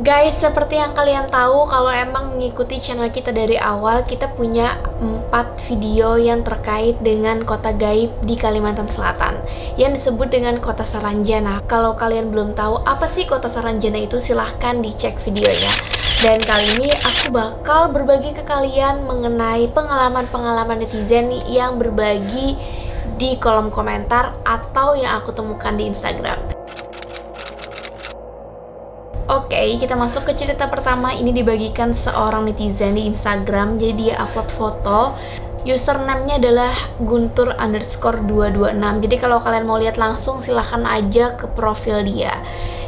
Guys, seperti yang kalian tahu, kalau emang mengikuti channel kita dari awal, kita punya 4 video yang terkait dengan kota gaib di Kalimantan Selatan yang disebut dengan Kota Saranjana. Kalau kalian belum tahu apa sih Kota Saranjana itu, silahkan dicek videonya. Dan kali ini aku bakal berbagi ke kalian mengenai pengalaman-pengalaman netizen yang berbagi di kolom komentar atau yang aku temukan di Instagram. Oke, kita masuk ke cerita pertama. Ini dibagikan seorang netizen di Instagram. Jadi dia upload foto, username-nya adalah guntur_226. Jadi kalau kalian mau lihat langsung, silahkan aja ke profil dia.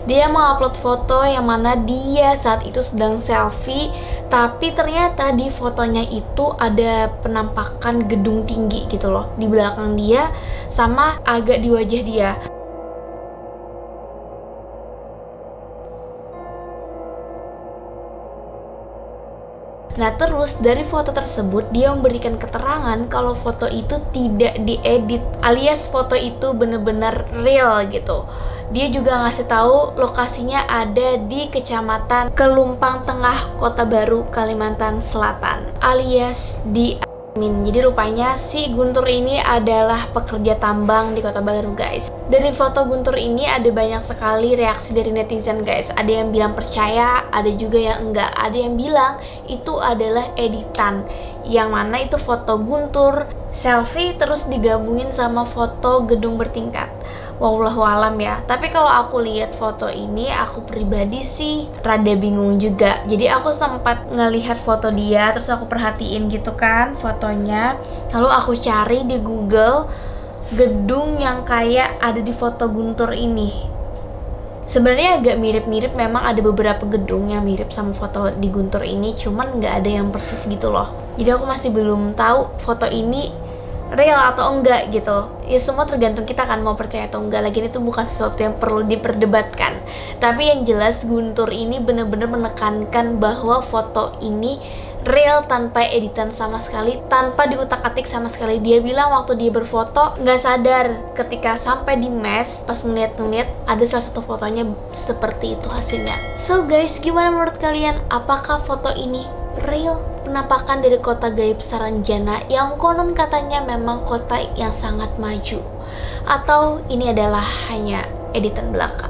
Dia mau upload foto yang mana dia saat itu sedang selfie, tapi ternyata di fotonya itu ada penampakan gedung tinggi gitu loh di belakang dia, sama agak di wajah dia. Nah, terus dari foto tersebut dia memberikan keterangan kalau foto itu tidak diedit, alias foto itu bener-bener real gitu. Dia juga ngasih tahu lokasinya ada di Kecamatan Kelumpang Tengah, Kota Baru, Kalimantan Selatan, alias di Amin. Jadi rupanya si Guntur ini adalah pekerja tambang di Kota Baru, guys. Dari foto Guntur ini ada banyak sekali reaksi dari netizen, guys. Ada yang bilang percaya, ada juga yang enggak. Ada yang bilang itu adalah editan, yang mana itu foto Guntur selfie terus digabungin sama foto gedung bertingkat. Wallahualam ya. Tapi kalau aku lihat foto ini, aku pribadi sih rada bingung juga. Jadi aku sempat ngelihat foto dia, terus aku perhatiin gitu kan fotonya. Lalu aku cari di Google gedung yang kayak ada di foto Guntur ini. Sebenarnya agak mirip-mirip, memang ada beberapa gedung yang mirip sama foto di Guntur ini, cuman nggak ada yang persis gitu loh. Jadi aku masih belum tahu foto ini real atau enggak gitu. Ya semua tergantung kita kan mau percaya atau enggak. Lagi itu bukan sesuatu yang perlu diperdebatkan. Tapi yang jelas Guntur ini benar-benar menekankan bahwa foto ini real tanpa editan sama sekali, tanpa diutak-atik sama sekali. Dia bilang waktu dia berfoto nggak sadar ketika sampai di mes, pas ngeliat ada salah satu fotonya seperti itu hasilnya. So guys, gimana menurut kalian? Apakah foto ini real? Penampakan dari kota gaib Saranjana yang konon katanya memang kota yang sangat maju, atau ini adalah hanya editan belaka?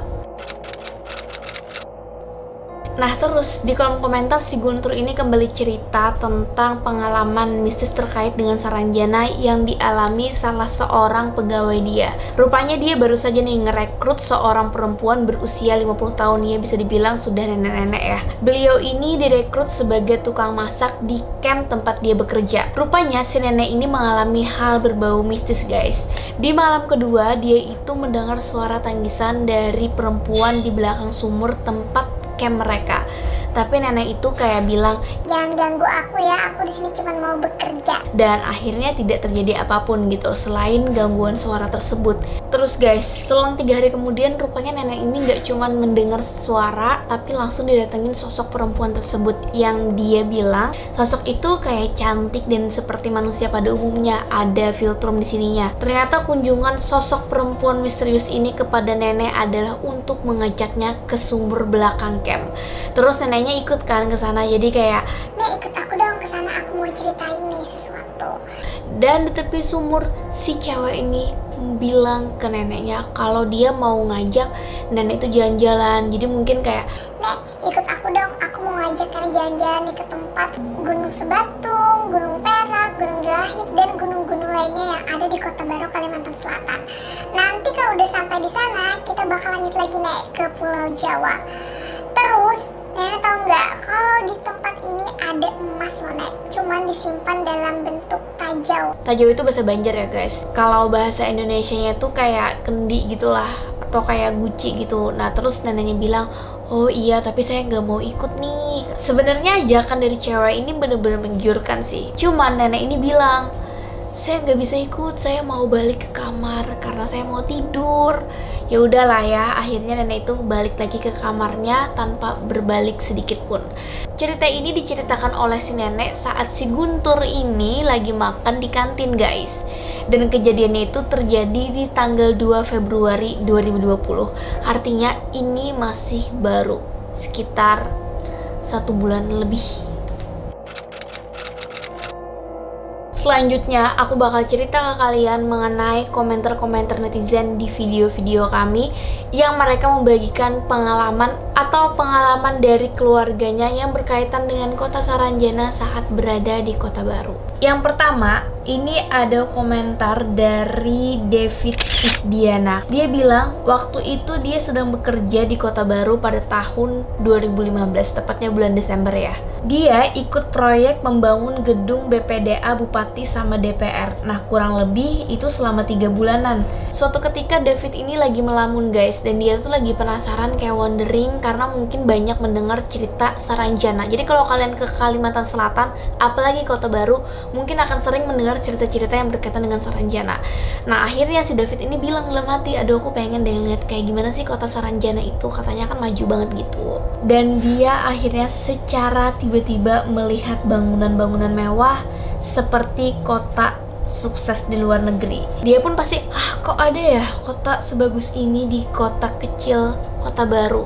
Nah, terus di kolom komentar si Guntur ini kembali cerita tentang pengalaman mistis terkait dengan Saranjana yang dialami salah seorang pegawai dia. Rupanya dia baru saja nih ngerekrut seorang perempuan berusia 50 tahun. Dia bisa dibilang sudah nenek-nenek ya. Beliau ini direkrut sebagai tukang masak di camp tempat dia bekerja. Rupanya si nenek ini mengalami hal berbau mistis, guys. Di malam kedua, dia itu mendengar suara tangisan dari perempuan di belakang sumur tempat camp mereka. Tapi nenek itu kayak bilang, "Jangan ganggu aku ya, aku di sini cuma mau bekerja." Dan akhirnya tidak terjadi apapun gitu selain gangguan suara tersebut. Terus guys, selang 3 hari kemudian rupanya nenek ini nggak cuma mendengar suara, tapi langsung didatengin sosok perempuan tersebut yang dia bilang sosok itu kayak cantik dan seperti manusia pada umumnya, ada filtrum di sininya. Ternyata kunjungan sosok perempuan misterius ini kepada nenek adalah untuk mengajaknya ke sumur belakang camp. Terus neneknya ikut kan ke sana, jadi kayak, "Nek, ikut aku dong ke sana, aku mau ceritain nih sesuatu." Dan di tepi sumur si cewek ini bilang ke neneknya kalau dia mau ngajak nenek itu jalan-jalan. Jadi mungkin kayak, "Nek, ikut aku dong, aku mau ngajak kalian jalan-jalan nih ke tempat Gunung Sebatung, Gunung Perak, Gunung Gelahit, dan gunung-gunung lainnya yang ada di Kota Baru, Kalimantan Selatan. Nanti kalau udah sampai di sana, kita bakal lanjut lagi naik ke Pulau Jawa. Terus, nenek tahu nggak kalau di tempat ini ada emas loh, Nek. Cuman disimpan dalam bentuk tajau." tajau itu bahasa Banjar ya guys. Kalau bahasa Indonesianya tuh kayak kendi gitulah, atau kayak guci gitu. Nah terus neneknya bilang, "Oh iya, tapi saya nggak mau ikut nih." Sebenarnya ajakan dari cewek ini bener-bener menggiurkan sih. Cuman nenek ini bilang, "Saya nggak bisa ikut, saya mau balik ke kamar karena saya mau tidur." Ya udahlah ya, akhirnya nenek itu balik lagi ke kamarnya tanpa berbalik sedikit pun. Cerita ini diceritakan oleh si nenek saat si Guntur ini lagi makan di kantin, guys. Dan kejadiannya itu terjadi di tanggal 2 Februari 2020. Artinya ini masih baru, sekitar 1 bulan lebih. Selanjutnya, aku bakal cerita ke kalian mengenai komentar-komentar netizen di video-video kami yang mereka membagikan pengalaman atau pengalaman dari keluarganya yang berkaitan dengan kota Saranjana saat berada di kota baru. Yang pertama, ini ada komentar dari David Isdiana. Dia bilang, waktu itu dia sedang bekerja di kota baru pada tahun 2015, tepatnya bulan Desember ya. Dia ikut proyek membangun gedung BPDA Bupati sama DPR. Nah, kurang lebih itu selama 3 bulanan. Suatu ketika David ini lagi melamun guys, dan dia tuh lagi penasaran kayak wondering karena mungkin banyak mendengar cerita Saranjana. Jadi kalau kalian ke Kalimantan Selatan, apalagi kota baru, mungkin akan sering mendengar cerita-cerita yang berkaitan dengan Saranjana. Nah, akhirnya si David ini bilang dalam hati, aduh aku pengen deh lihat kayak gimana sih kota Saranjana itu, katanya kan maju banget gitu. Dan dia akhirnya secara tiba-tiba melihat bangunan-bangunan mewah seperti kota sukses di luar negeri. Dia pun pasti, kok ada ya kota sebagus ini di kota kecil, kota baru.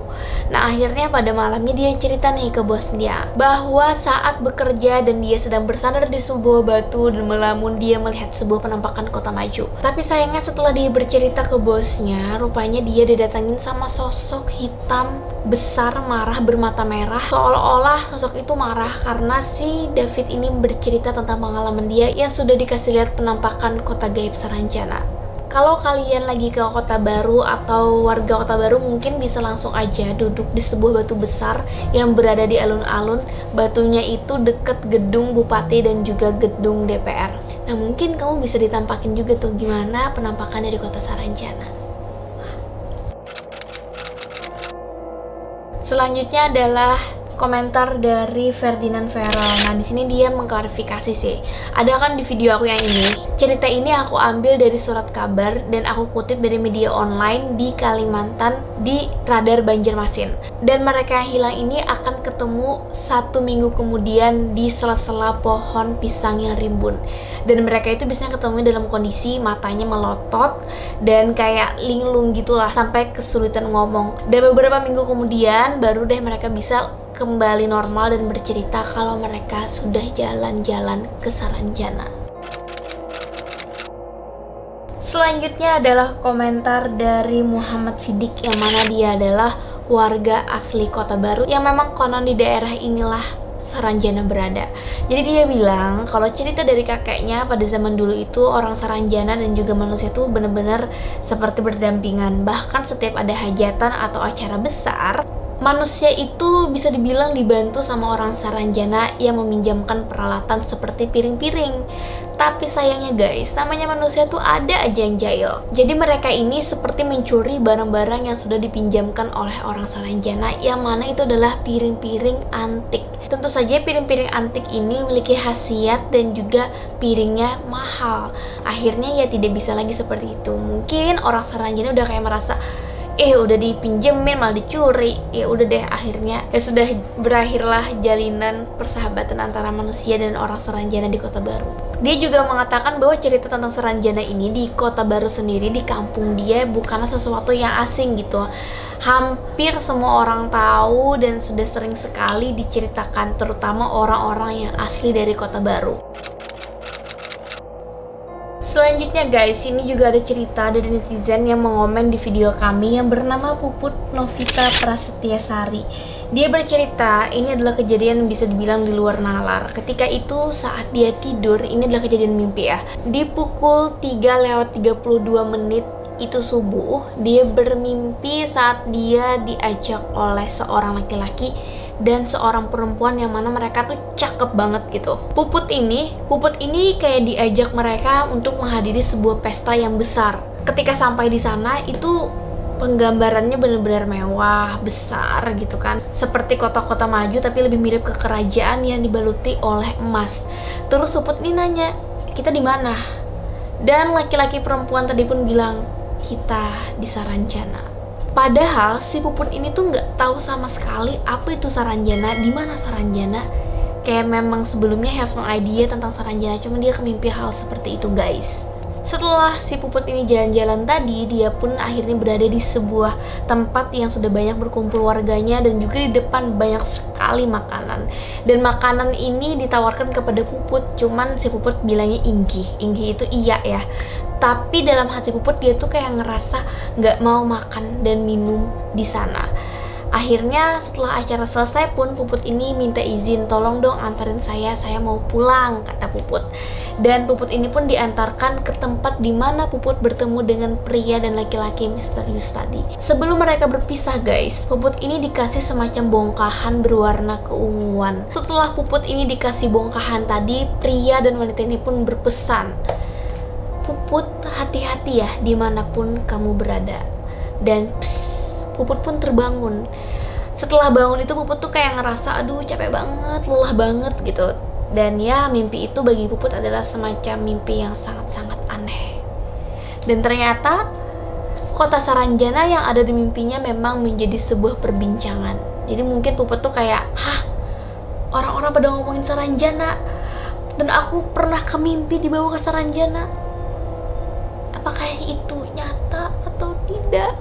Nah, akhirnya pada malamnya dia cerita nih ke bosnya bahwa saat bekerja dan dia sedang bersandar di sebuah batu dan melamun, dia melihat sebuah penampakan kota maju. Tapi sayangnya setelah dia bercerita ke bosnya, rupanya dia didatangin sama sosok hitam besar, marah, bermata merah. Seolah-olah sosok itu marah karena si David ini bercerita tentang pengalaman dia yang sudah dikasih lihat penampakan kota gaib Saranjana. Kalau kalian lagi ke kota baru atau warga kota baru, mungkin bisa langsung aja duduk di sebuah batu besar yang berada di alun-alun. Batunya itu deket gedung bupati dan juga gedung DPR. Nah, mungkin kamu bisa ditampakin juga tuh gimana penampakannya di kota Saranjana. Selanjutnya adalah komentar dari Ferdinand Feral. Nah, di sini dia mengklarifikasi sih. Ada kan di video aku yang ini, cerita ini aku ambil dari surat kabar dan aku kutip dari media online di Kalimantan di Radar Banjarmasin. Dan mereka yang hilang ini akan ketemu 1 minggu kemudian di sela-sela pohon pisang yang rimbun. Dan mereka itu biasanya ketemu dalam kondisi matanya melotot dan kayak linglung gitulah sampai kesulitan ngomong. Dan beberapa minggu kemudian baru deh mereka bisa kembali normal dan bercerita kalau mereka sudah jalan-jalan ke Saranjana. Selanjutnya adalah komentar dari Muhammad Siddiq yang mana dia adalah warga asli kota baru yang memang konon di daerah inilah Saranjana berada. Jadi dia bilang kalau cerita dari kakeknya pada zaman dulu itu orang Saranjana dan juga manusia itu benar-benar seperti berdampingan. Bahkan setiap ada hajatan atau acara besar, manusia itu bisa dibilang dibantu sama orang Saranjana yang meminjamkan peralatan seperti piring-piring. Tapi sayangnya guys, namanya manusia tuh ada aja yang jahil. Jadi mereka ini seperti mencuri barang-barang yang sudah dipinjamkan oleh orang Saranjana, yang mana itu adalah piring-piring antik. Tentu saja piring-piring antik ini memiliki khasiat dan juga piringnya mahal. Akhirnya ya tidak bisa lagi seperti itu. Mungkin orang Saranjana udah kayak merasa, udah dipinjemin malah dicuri. Ya udah deh, akhirnya ya sudah berakhirlah jalinan persahabatan antara manusia dan orang Saranjana di kota baru. Dia juga mengatakan bahwa cerita tentang Saranjana ini di kota baru sendiri, di kampung dia, bukanlah sesuatu yang asing gitu. Hampir semua orang tahu dan sudah sering sekali diceritakan, terutama orang-orang yang asli dari kota baru. Selanjutnya guys, ini juga ada cerita dari netizen yang mengomen di video kami yang bernama Puput Novita Prasetyasari. Dia bercerita, ini adalah kejadian yang bisa dibilang di luar nalar. Ketika itu saat dia tidur, ini adalah kejadian mimpi ya. Di pukul 3:32 itu subuh, dia bermimpi saat dia diajak oleh seorang laki-laki dan seorang perempuan yang mana mereka tuh cakep banget gitu. Puput ini kayak diajak mereka untuk menghadiri sebuah pesta yang besar. Ketika sampai di sana itu penggambarannya benar-benar mewah, besar gitu kan. Seperti kota-kota maju tapi lebih mirip ke kerajaan yang dibaluti oleh emas. Terus Puput ini nanya, "Kita di mana?" Dan laki-laki perempuan tadi pun bilang, "Kita di Saranjana." Padahal si Puput ini tuh nggak tahu sama sekali apa itu Saranjana, di mana Saranjana. Kayak memang sebelumnya have no idea tentang Saranjana, cuma dia kemimpi hal seperti itu guys. Setelah si Puput ini jalan-jalan tadi, dia pun akhirnya berada di sebuah tempat yang sudah banyak berkumpul warganya dan juga di depan banyak sekali makanan. Dan makanan ini ditawarkan kepada Puput, cuman si Puput bilangnya Inggih. Inggih itu iya ya. Tapi dalam hati Puput dia tuh kayak ngerasa nggak mau makan dan minum di sana. Akhirnya setelah acara selesai pun Puput ini minta izin, tolong dong antarin saya mau pulang, kata Puput. Dan Puput ini pun diantarkan ke tempat di mana Puput bertemu dengan pria dan laki-laki misterius tadi. Sebelum mereka berpisah guys, Puput ini dikasih semacam bongkahan berwarna keunguan. Setelah Puput ini dikasih bongkahan tadi, pria dan wanita ini pun berpesan, Puput hati-hati ya dimanapun kamu berada. Dan Puput pun terbangun. Setelah bangun itu Puput tuh kayak ngerasa aduh capek banget, lelah banget gitu. Dan ya mimpi itu bagi Puput adalah semacam mimpi yang sangat-sangat aneh. Dan ternyata kota Saranjana yang ada di mimpinya memang menjadi sebuah perbincangan. Jadi mungkin Puput tuh kayak, hah, orang-orang pada ngomongin Saranjana dan aku pernah kemimpi dibawa ke Saranjana. Apakah itu nyata atau tidak?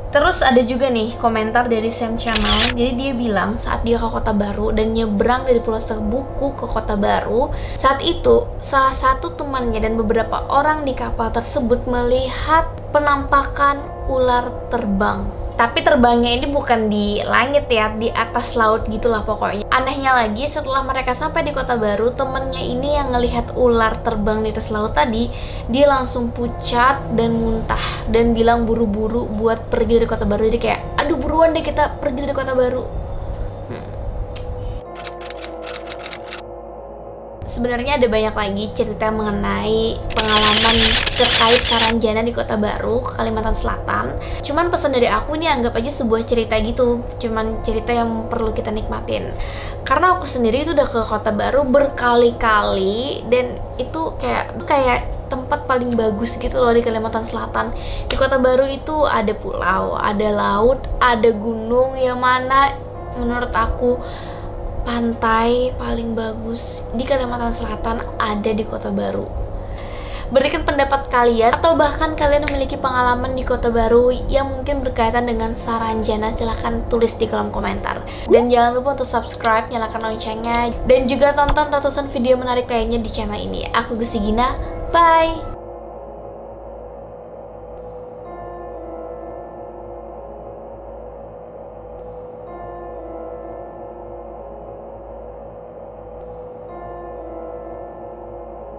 Terus ada juga nih komentar dari Sam Channel. Jadi dia bilang saat dia ke Kota Baru dan nyebrang dari Pulau Sebuku ke Kota Baru, saat itu salah satu temannya dan beberapa orang di kapal tersebut melihat penampakan ular terbang. Tapi terbangnya ini bukan di langit ya, di atas laut gitulah pokoknya. Anehnya lagi, setelah mereka sampai di Kota Baru, temennya ini yang ngelihat ular terbang di atas laut tadi, dia langsung pucat dan muntah dan bilang buru-buru buat pergi dari Kota Baru. Jadi kayak, aduh buruan deh kita pergi dari Kota Baru. Sebenarnya ada banyak lagi cerita mengenai pengalaman terkait Saranjana di Kota Baru, Kalimantan Selatan. Cuman pesan dari aku ini anggap aja sebuah cerita gitu, cuman cerita yang perlu kita nikmatin. Karena aku sendiri itu udah ke Kota Baru berkali-kali dan itu kayak tempat paling bagus gitu loh di Kalimantan Selatan. Di Kota Baru itu ada pulau, ada laut, ada gunung, yang mana menurut aku pantai paling bagus di Kalimantan Selatan ada di Kota Baru. Berikan pendapat kalian atau bahkan kalian memiliki pengalaman di Kota Baru yang mungkin berkaitan dengan Saranjana, silahkan tulis di kolom komentar. Dan jangan lupa untuk subscribe, nyalakan loncengnya, dan juga tonton ratusan video menarik lainnya di channel ini. Aku Gusti Gina, bye!